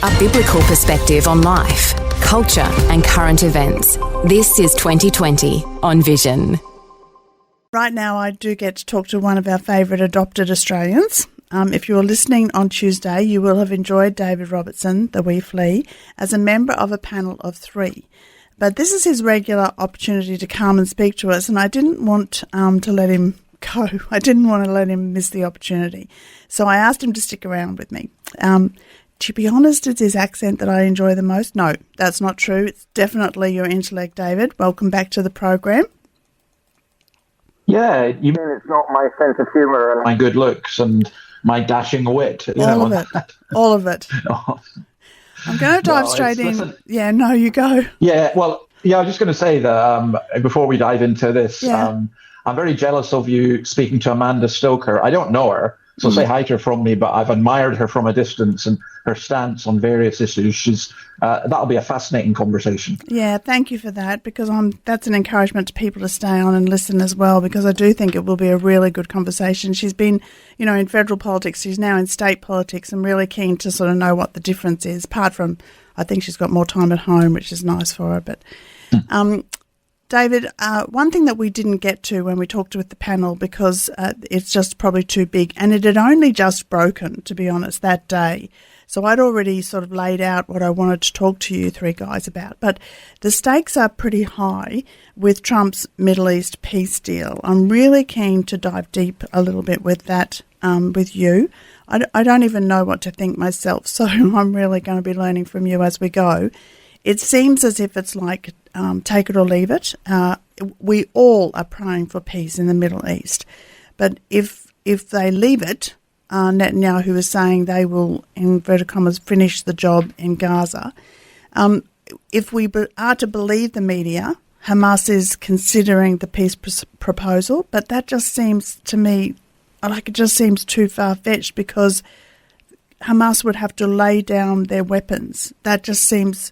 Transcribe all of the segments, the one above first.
a biblical perspective on life, culture and current events. This is 2020 on Vision. Right now I do get to talk to one of our favourite adopted Australians. If you were listening on Tuesday, you will have enjoyed David Robertson, the wee Flea, as a member of a panel of 3. But this is his regular opportunity to come and speak to us, and I didn't want to let him go. I didn't want to let him miss the opportunity. So I asked him to stick around with me. To be honest, it's his accent that I enjoy the most. No, that's not true. It's definitely your intellect, David. Welcome back to the program. Yeah, you mean it's not my sense of humour and my good looks and my dashing wit? All of it. All of it. No. I'm going to dive straight in. Listen, you go. Yeah, well, I was just going to say that before we dive into this, I'm very jealous of you speaking to Amanda Stoker. I don't know her, so say hi to her from me, but I've admired her from a distance and her stance on various issues. That'll be a fascinating conversation. Yeah, thank you for that, because that's an encouragement to people to stay on and listen as well, because I do think it will be a really good conversation. She's been, in federal politics, she's now in state politics, and really keen to sort of know what the difference is, apart from, I think she's got more time at home, which is nice for her. But David, one thing that we didn't get to when we talked with the panel, because it's just probably too big, and it had only just broken, to be honest, that day. So I'd already sort of laid out what I wanted to talk to you 3 guys about. But the stakes are pretty high with Trump's Middle East peace deal. I'm really keen to dive deep a little bit with that with you. I don't even know what to think myself, so I'm really going to be learning from you as we go. It seems as if it's like take it or leave it. We all are praying for peace in the Middle East. But if they leave it, Netanyahu is saying they will, in inverted commas, finish the job in Gaza. If we are to believe the media, Hamas is considering the peace proposal, but that just seems to me like it just seems too far-fetched, because Hamas would have to lay down their weapons. That just seems,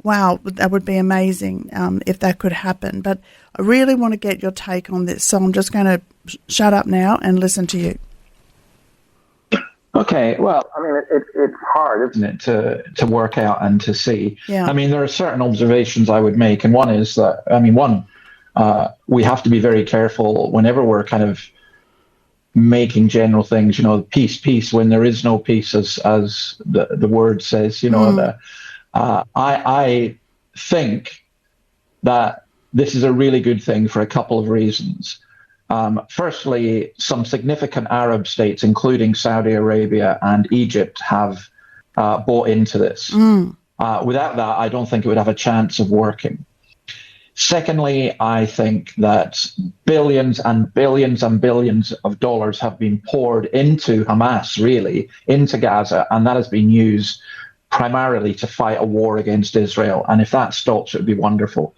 wow, that would be amazing if that could happen. But I really want to get your take on this, so I'm just going to shut up now and listen to you. Okay, well, I mean, it's hard, isn't it, to work out and to see. Yeah. I mean, there are certain observations I would make, and one is that, we have to be very careful whenever we're kind of making general things, peace, when there is no peace, as the word says, I think that this is a really good thing for a couple of reasons. Firstly, some significant Arab states, including Saudi Arabia and Egypt, have bought into this. Without that, I don't think it would have a chance of working. Secondly, I think that billions and billions and billions of dollars have been poured into Hamas, really, into Gaza, and that has been used primarily to fight a war against Israel. And if that stops, it would be wonderful.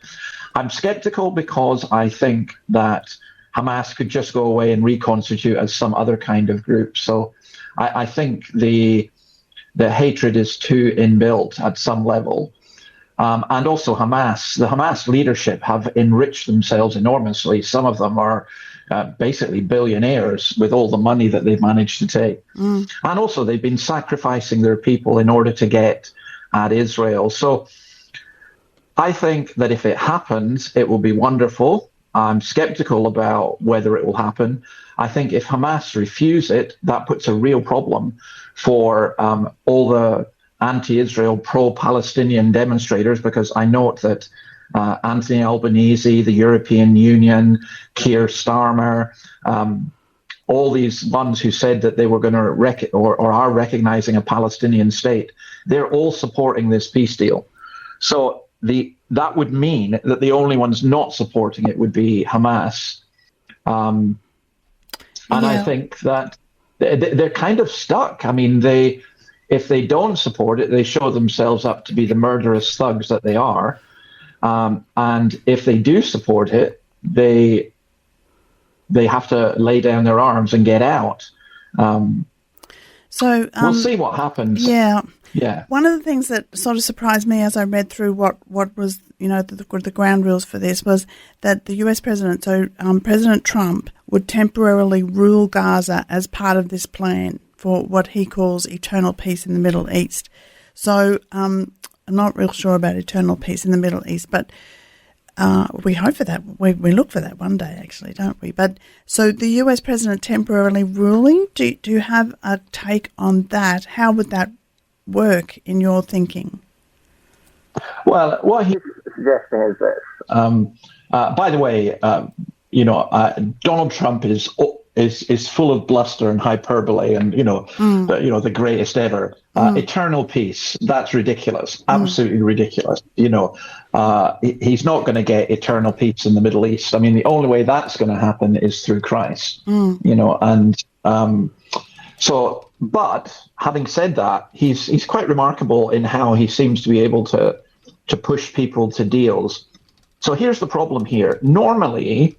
I'm skeptical because I think that Hamas could just go away and reconstitute as some other kind of group. So I think the hatred is too inbuilt at some level. And also the Hamas leadership have enriched themselves enormously. Some of them are basically billionaires with all the money that they've managed to take. And also they've been sacrificing their people in order to get at Israel. So I think that if it happens, it will be wonderful. I'm skeptical about whether it will happen. I think if Hamas refuse it, that puts a real problem for all the anti-Israel, pro-Palestinian demonstrators, because I note that Anthony Albanese, the European Union, Keir Starmer, all these ones who said that they were going to or are recognizing a Palestinian state, they're all supporting this peace deal. So that would mean that the only ones not supporting it would be Hamas. And I think that they're kind of stuck. I mean, if they don't support it, they show themselves up to be the murderous thugs that they are. And if they do support it, they have to lay down their arms and get out. So we'll see what happens. Yeah. Yeah. One of the things that sort of surprised me as I read through what was, the ground rules for this was that the US president, President Trump, would temporarily rule Gaza as part of this plan for what he calls eternal peace in the Middle East. So I'm not real sure about eternal peace in the Middle East, but we hope for that. We look for that one day, actually, don't we? But so the US president temporarily ruling, do you have a take on that? How would that work in your thinking? Well, what he's suggesting is this. By the way, Donald Trump is full of bluster and hyperbole, and the greatest ever. Eternal peace, that's ridiculous, absolutely ridiculous. He's not going to get eternal peace in the Middle East. I mean, the only way that's going to happen is through Christ. But having said that, he's quite remarkable in how he seems to be able to push people to deals. So here's the problem here. Normally,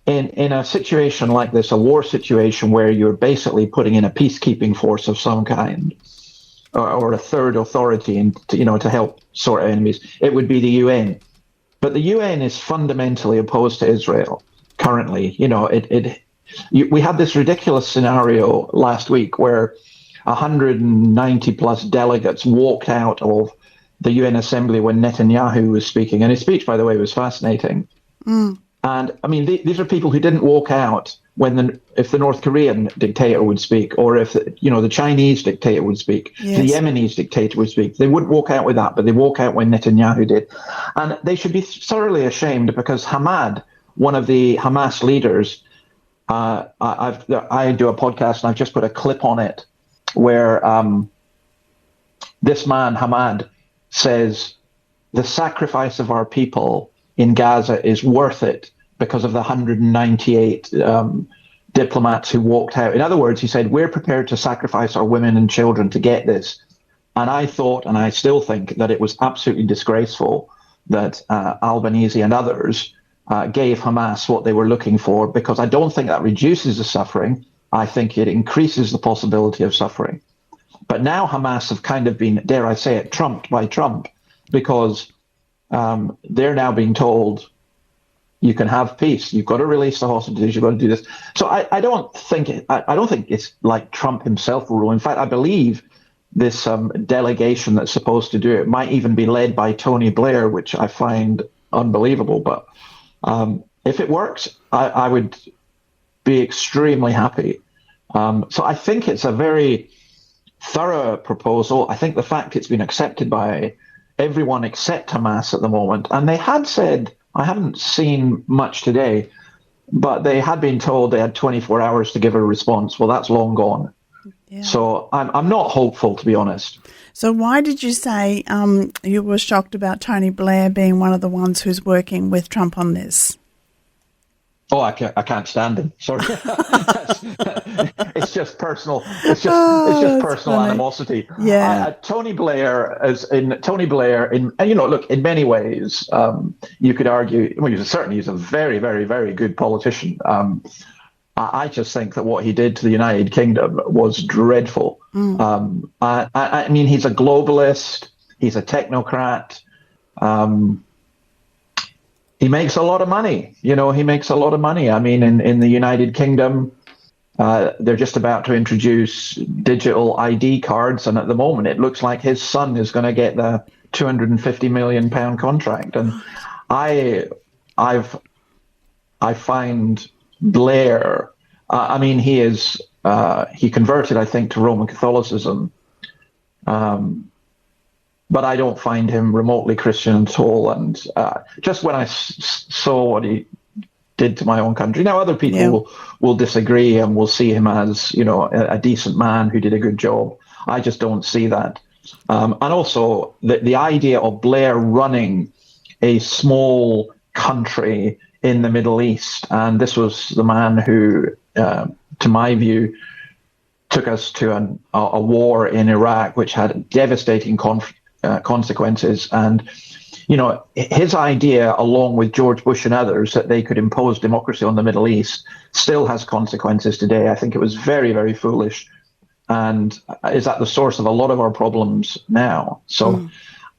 in a situation like this, a war situation where you're basically putting in a peacekeeping force of some kind, or a third authority, to help sort out enemies, it would be the UN. But the UN is fundamentally opposed to Israel currently. We had this ridiculous scenario last week where 190 plus delegates walked out of the UN Assembly when Netanyahu was speaking. And his speech, by the way, was fascinating. And I mean, these are people who didn't walk out if the North Korean dictator would speak, or if the Chinese dictator would speak, yes. The Yemenis dictator would speak. They wouldn't walk out with that, but they walk out when Netanyahu did. And they should be thoroughly ashamed, because Hamad, one of the Hamas leaders, I do a podcast and I've just put a clip on it where this man, Hamad, says the sacrifice of our people in Gaza is worth it because of the 198 diplomats who walked out. In other words, he said, we're prepared to sacrifice our women and children to get this. And I thought, and I still think, that it was absolutely disgraceful that Albanese and others gave Hamas what they were looking for, because I don't think that reduces the suffering. I think it increases the possibility of suffering. But now Hamas have kind of been, dare I say it, trumped by Trump, because they're now being told, you can have peace. You've got to release the hostages. You've got to do this. So I don't think it's like Trump himself will rule. In fact, I believe this delegation that's supposed to do it might even be led by Tony Blair, which I find unbelievable. But if it works, I would be extremely happy. So I think it's a very thorough proposal. I think the fact it's been accepted by everyone except Hamas at the moment, and they had said, I haven't seen much today, but they had been told they had 24 hours to give a response. Well, that's long gone. Yeah. So I'm not hopeful, to be honest. So why did you say you were shocked about Tony Blair being one of the ones who's working with Trump on this? Oh, I can't stand him. Sorry, it's just personal. It's just personal animosity. Yeah, Tony Blair, look, in many ways, you could argue. Well, he's a very, very, very good politician. I just think that what he did to the United Kingdom was dreadful. I mean, he's a globalist. He's a technocrat. He makes a lot of money. He makes a lot of money. I mean, in the United Kingdom, they're just about to introduce digital ID cards. And at the moment, it looks like his son is going to get the £250 million contract. And I find Blair, I mean, he converted, I think, to Roman Catholicism. But I don't find him remotely Christian at all. And just when I saw what he did to my own country, now other people will disagree and will see him as, a decent man who did a good job. I just don't see that. And also the idea of Blair running a small country in the Middle East, and this was the man who, to my view, took us to a war in Iraq, which had devastating consequences. And his idea, along with George Bush and others, that they could impose democracy on the Middle East still has consequences today. I think it was very, very foolish, and is at the source of a lot of our problems now. So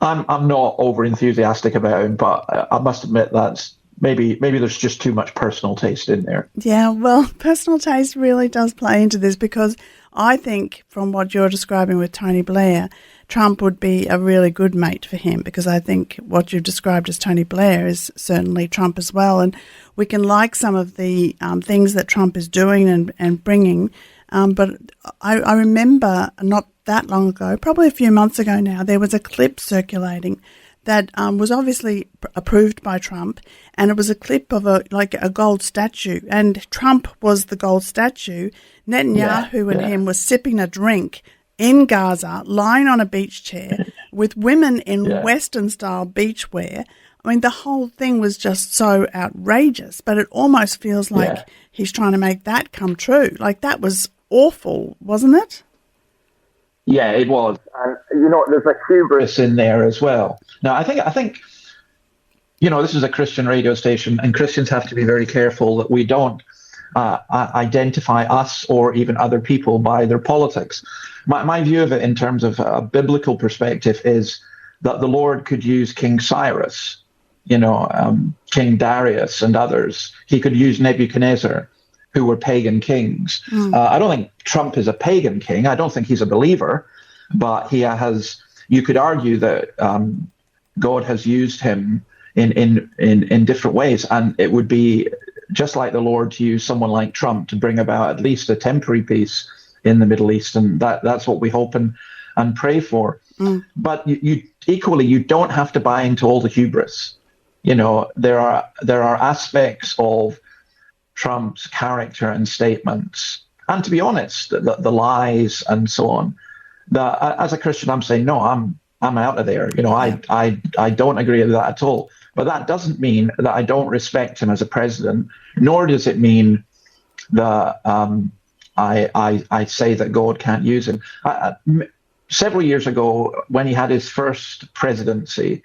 I'm not over enthusiastic about him, but I must admit that's maybe there's just too much personal taste in there. Yeah, well, personal taste really does play into this, because I think from what you're describing with Tony Blair, Trump would be a really good mate for him, because I think what you've described as Tony Blair is certainly Trump as well. And we can like some of the things that Trump is doing and bringing, but I remember not that long ago, probably a few months ago now, there was a clip circulating that was obviously approved by Trump, and it was a clip of a gold statue, and Trump was the gold statue. Netanyahu and him were sipping a drink in Gaza, lying on a beach chair with women in Western-style beachwear. I mean, the whole thing was just so outrageous, but it almost feels like he's trying to make that come true. Like, that was awful, wasn't it? Yeah, it was. And, there's a hubris in there as well. Now, I think, this is a Christian radio station, and Christians have to be very careful that we don't identify us or even other people by their politics. My view of it in terms of a biblical perspective is that the Lord could use King Cyrus, King Darius and others. He could use Nebuchadnezzar, who were pagan kings. I don't think Trump is a pagan king. I don't think he's a believer, but you could argue that God has used him in different ways, and it would be just like the Lord to use someone like Trump to bring about at least a temporary peace in the Middle East, and that's what we hope and pray for. But you don't have to buy into all the hubris. There are aspects of Trump's character and statements, and to be honest, the lies and so on, that as a Christian, I'm saying, no, I'm out of there. I don't agree with that at all. But that doesn't mean that I don't respect him as a president, nor does it mean that I say that God can't use him. Several years ago, when he had his first presidency,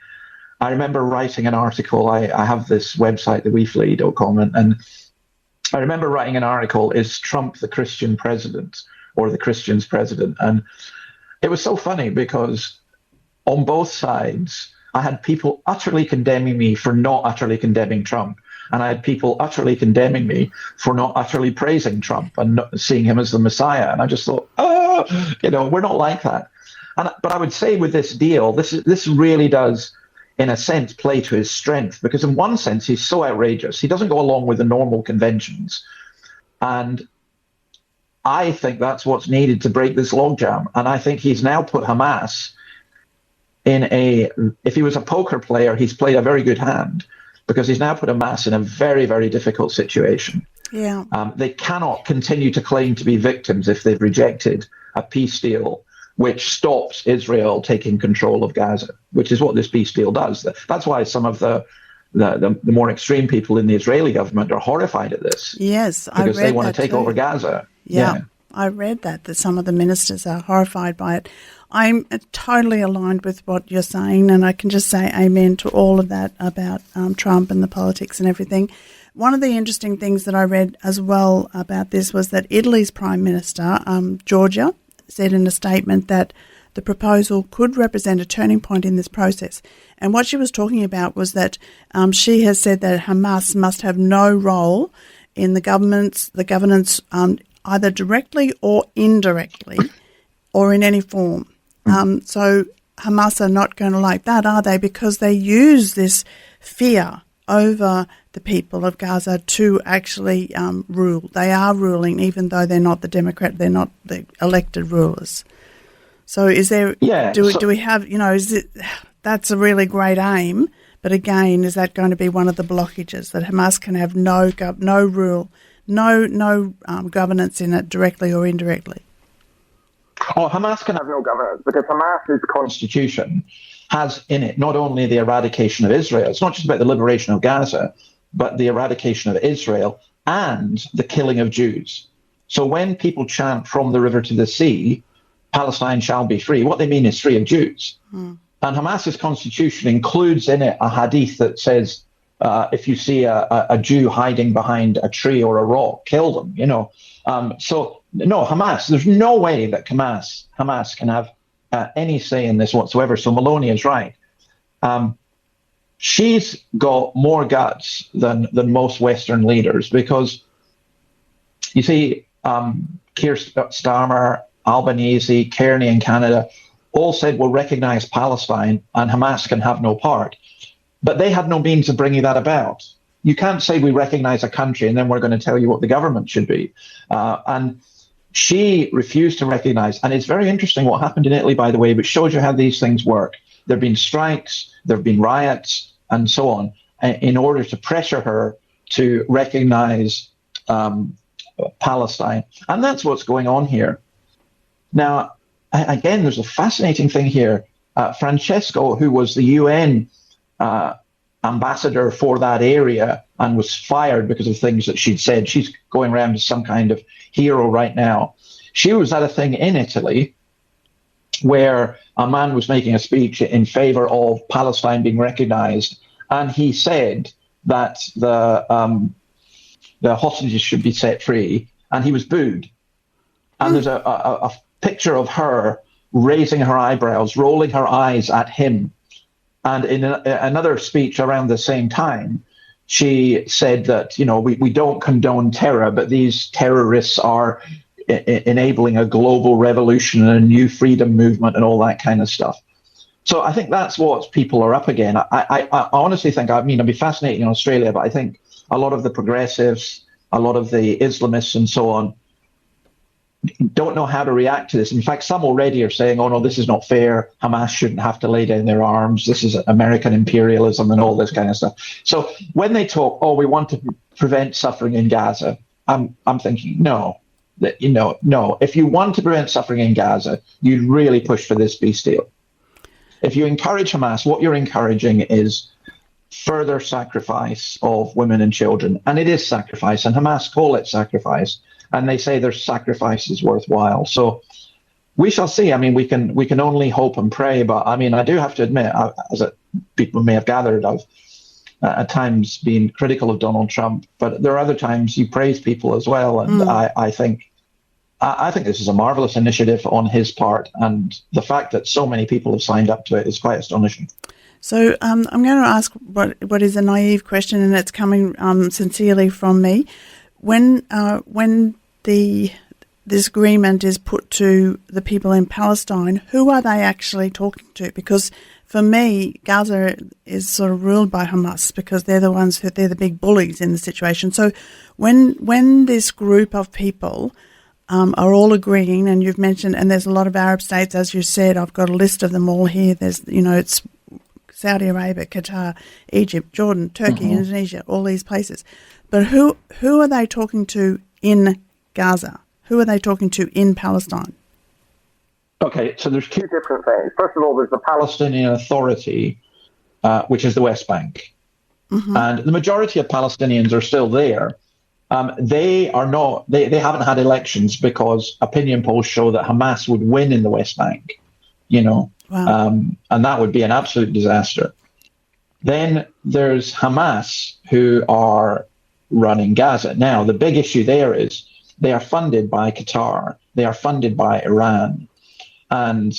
I remember writing an article. I have this website, theweflea.com, and I remember writing an article, "Is Trump the Christian president or the Christian's president?" And it was so funny because on both sides, I had people utterly condemning me for not utterly condemning Trump. And I had people utterly condemning me for not utterly praising Trump and not seeing him as the Messiah. And I just thought, we're not like that. But I would say with this deal, this really does, in a sense, play to his strength, because in one sense, he's so outrageous. He doesn't go along with the normal conventions. And I think that's what's needed to break this logjam. And I think he's now put Hamas if he was a poker player, he's played a very good hand, because he's now put Hamas in a very, very difficult situation. Yeah. They cannot continue to claim to be victims if they've rejected a peace deal which stops Israel taking control of Gaza, which is what this peace deal does. That's why some of the more extreme people in the Israeli government are horrified at this. Yes, I read that because they want to take over Gaza. Yeah. I read that some of the ministers are horrified by it. I'm totally aligned with what you're saying, and I can just say amen to all of that about Trump and the politics and everything. One of the interesting things that I read as well about this was that Italy's Prime Minister, Giorgia, said in a statement that the proposal could represent a turning point in this process. And what she was talking about was that she has said that Hamas must have no role in the governance either directly or indirectly or in any form. So Hamas are not going to like that, are they? Because they use this fear over the people of Gaza to actually rule. They are ruling, even though they're not they're not the elected rulers. So is there, do we have, that's a really great aim, but again, is that going to be one of the blockages, that Hamas can have no rule, no governance in it directly or indirectly? Oh, Hamas can have no governance because Hamas's constitution has in it not only the eradication of Israel, it's not just about the liberation of Gaza, but the eradication of Israel and the killing of Jews. So when people chant from the river to the sea, Palestine shall be free, what they mean is free of Jews. And Hamas's constitution includes in it a hadith that says, if you see a Jew hiding behind a tree or a rock, kill them, So no, Hamas, there's no way that Hamas can have any say in this whatsoever. So Maloney is right. She's got more guts than most Western leaders because, you see, Keir Starmer, Albanese, Kearney in Canada, all said, we'll recognize Palestine and Hamas can have no part. But they had no means of bringing that about. You can't say we recognize a country and then we're going to tell you what the government should be. And she refused to recognize. And it's very interesting what happened in Italy, by the way, which shows you how these things work. There have been strikes, there have been riots, and so on, in order to pressure her to recognize Palestine. And that's what's going on here. Now, again, there's a fascinating thing here. Francesco, who was the UN ambassador for that area and was fired because of things that she'd said. She's going around as some kind of hero right now. She was at a thing in Italy where a man was making a speech in favor of Palestine being recognized, and he said that the hostages should be set free, and he was booed. And there's a picture of her raising her eyebrows, rolling her eyes at him. And in another speech around the same time, she said that, we don't condone terror, but these terrorists are enabling a global revolution and a new freedom movement and all that kind of stuff. So I think that's what people are up against. I honestly think, it'd be fascinating in Australia, but I think a lot of the progressives, a lot of the Islamists and so on, don't know how to react to this. In fact, some already are saying, oh, no, this is not fair. Hamas shouldn't have to lay down their arms. This is American imperialism and all this kind of stuff. So when they talk, oh, we want to prevent suffering in Gaza, I'm thinking, no. If you want to prevent suffering in Gaza, you'd really push for this peace deal. If you encourage Hamas, what you're encouraging is further sacrifice of women and children. And it is sacrifice, and Hamas call it sacrifice. And they say their sacrifice is worthwhile. So we shall see. We can only hope and pray. But I do have to admit, as people may have gathered, I've at times been critical of Donald Trump. But there are other times you praise people as well. And I think this is a marvelous initiative on his part. And the fact that so many people have signed up to it is quite astonishing. So I'm going to ask what is a naive question, and it's coming sincerely from me. When this agreement is put to the people in Palestine, who are they actually talking to? Because for me, Gaza is sort of ruled by Hamas because they're the big bullies in the situation. So when this group of people are all agreeing, and you've mentioned, and there's a lot of Arab states, as you said, I've got a list of them all here. There's, it's Saudi Arabia, Qatar, Egypt, Jordan, Turkey, Indonesia, all these places. But who are they talking to in Gaza? Who are they talking to in Palestine? Okay, so there's two different things. First of all, there's the Palestinian Authority, which is the West Bank. And the majority of Palestinians are still there. They haven't had elections because opinion polls show that Hamas would win in the West Bank, Wow. And that would be an absolute disaster. Then there's Hamas, who are running Gaza. Now, the big issue there is they are funded by Qatar. They are funded by Iran. And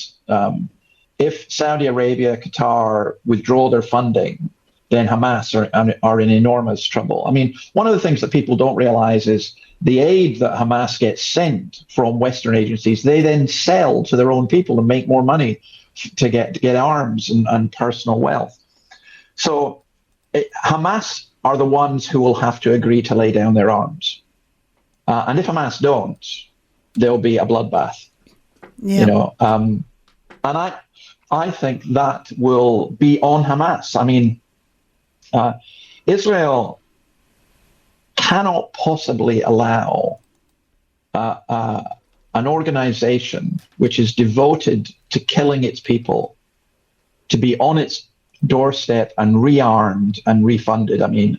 if Saudi Arabia, Qatar withdraw their funding, then Hamas are in enormous trouble. One of the things that people don't realize is the aid that Hamas gets sent from Western agencies, they then sell to their own people and make more money to get arms and personal wealth. So Hamas are the ones who will have to agree to lay down their arms. And if Hamas don't, there'll be a bloodbath. Yeah. And I think that will be on Hamas. Israel cannot possibly allow an organization which is devoted to killing its people to be on its doorstep and rearmed and refunded. And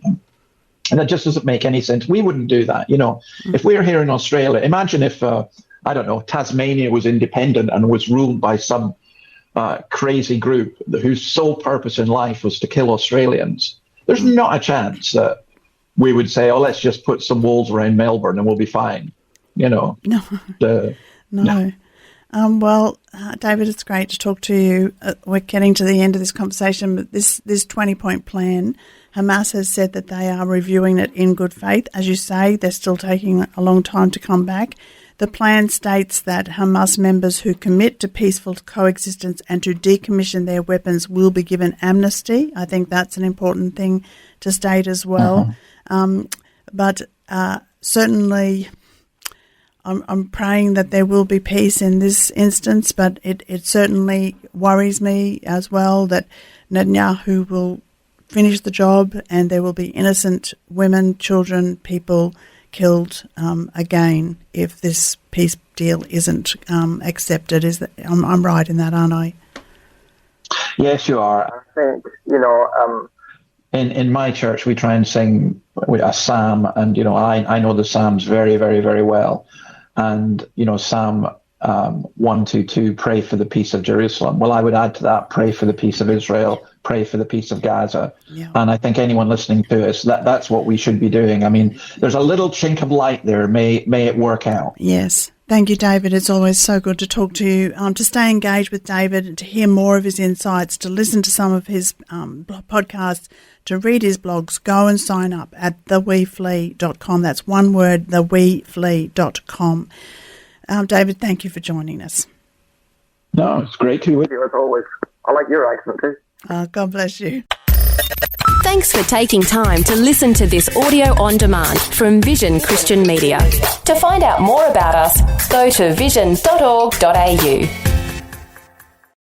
that just doesn't make any sense. We wouldn't do that. If we were here in Australia, imagine if, Tasmania was independent and was ruled by some crazy group whose sole purpose in life was to kill Australians. There's not a chance that we would say, oh, let's just put some walls around Melbourne and we'll be fine. No. Well, David, it's great to talk to you. We're getting to the end of this conversation, but this 20-point plan, Hamas has said that they are reviewing it in good faith. As you say, they're still taking a long time to come back. The plan states that Hamas members who commit to peaceful coexistence and to decommission their weapons will be given amnesty. I think that's an important thing to state as well. But certainly I'm praying that there will be peace in this instance, but it certainly worries me as well that Netanyahu will finish the job and there will be innocent women, children, people killed again if this peace deal isn't accepted. I'm right in that, aren't I? Yes, you are. I think, in my church, we try and sing a psalm, and, I know the psalms very, very, very well. And, Psalm 122, pray for the peace of Jerusalem. Well, I would add to that, pray for the peace of Israel, pray for the peace of Gaza. Yeah. And I think anyone listening to us, that's what we should be doing. I mean, there's a little chink of light there. May it work out. Yes. Thank you, David. It's always so good to talk to you. To stay engaged with David, to hear more of his insights, to listen to some of his podcasts, to read his blogs, go and sign up at theweeflea.com. That's one word, theweeflea.com. David, thank you for joining us. No, it's great to be with you as always. I like your accent too. God bless you. Thanks for taking time to listen to this audio on demand from Vision Christian Media. To find out more about us, go to vision.org.au.